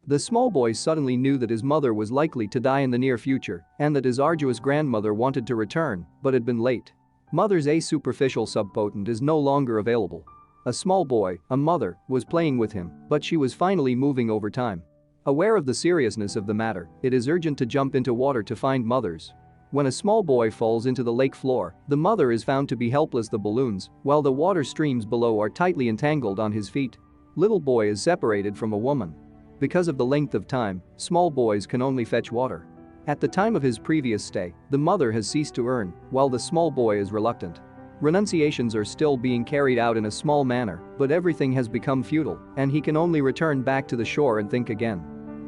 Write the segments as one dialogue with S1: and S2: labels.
S1: The small boy suddenly knew that his mother was likely to die in the near future and that his arduous grandmother wanted to return but had been late. Mother's a superficial subpotent is no longer available. A small boy, a mother, was playing with him, but she was finally moving over time. Aware of the seriousness of the matter, it is urgent to jump into water to find mothers. When a small boy falls into the lake floor, the mother is found to be helpless the balloons, while the water streams below are tightly entangled on his feet. Little boy is separated from a woman. Because of the length of time, small boys can only fetch water. At the time of his previous stay, the mother has ceased to earn, while the small boy is reluctant. Renunciations are still being carried out in a small manner, but everything has become futile, and he can only return back to the shore and think again.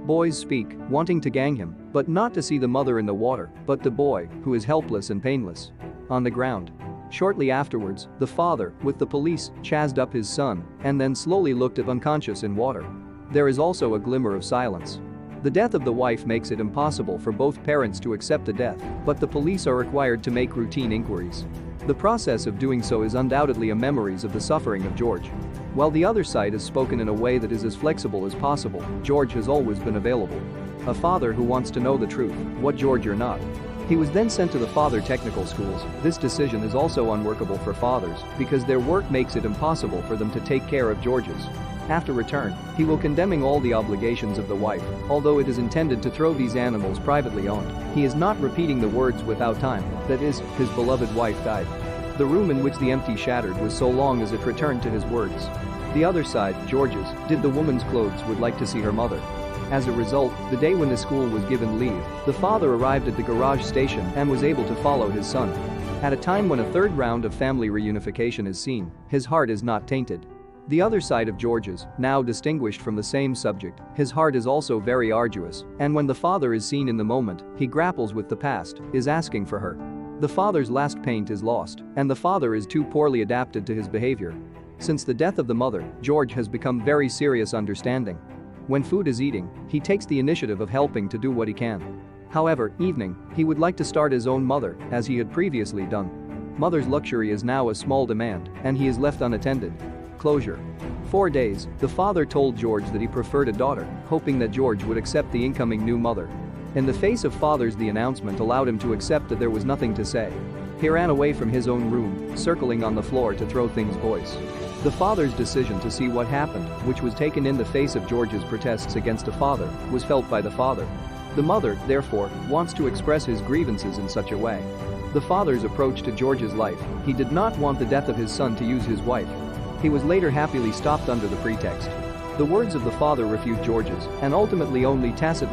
S1: Boys speak, wanting to gang him, but not to see the mother in the water, but the boy, who is helpless and painless. On the ground. Shortly afterwards, the father, with the police, chased up his son and then slowly looked at unconscious in water. There is also a glimmer of silence. The death of the wife makes it impossible for both parents to accept the death, but the police are required to make routine inquiries. The process of doing so is undoubtedly a memories of the suffering of George. While the other side has spoken in a way that is as flexible as possible, George has always been available. A father who wants to know the truth, what George or not. He was then sent to the father technical schools. This decision is also unworkable for fathers because their work makes it impossible for them to take care of George's. After return, he will condemning all the obligations of the wife, although it is intended to throw these animals privately owned. He is not repeating the words without time, that is, his beloved wife died. The room in which the empty shattered was so long as it returned to his words. The other side, George's, did the woman's clothes would like to see her mother. As a result, the day when the school was given leave, the father arrived at the garage station and was able to follow his son. At a time when a third round of family reunification is seen, his heart is not tainted. The other side of George's, now distinguished from the same subject, his heart is also very arduous, and when the father is seen in the moment, he grapples with the past, is asking for her. The father's last paint is lost, and the father is too poorly adapted to his behavior. Since the death of the mother, George has become very serious understanding. When food is eating, he takes the initiative of helping to do what he can. However, evening, he would like to start his own mother, as he had previously done. Mother's luxury is now a small demand, and he is left unattended. Closure. 4 days, the father told George that he preferred a daughter, hoping that George would accept the incoming new mother. In the face of fathers, the announcement allowed him to accept that there was nothing to say. He ran away from his own room, circling on the floor to throw things voice. The father's decision to see what happened, which was taken in the face of George's protests against a father, was felt by the father. The mother, therefore, wants to express his grievances in such a way. The father's approach to George's life, he did not want the death of his son to use his wife. He was later happily stopped under the pretext. The words of the father refute George's, and ultimately only tacit.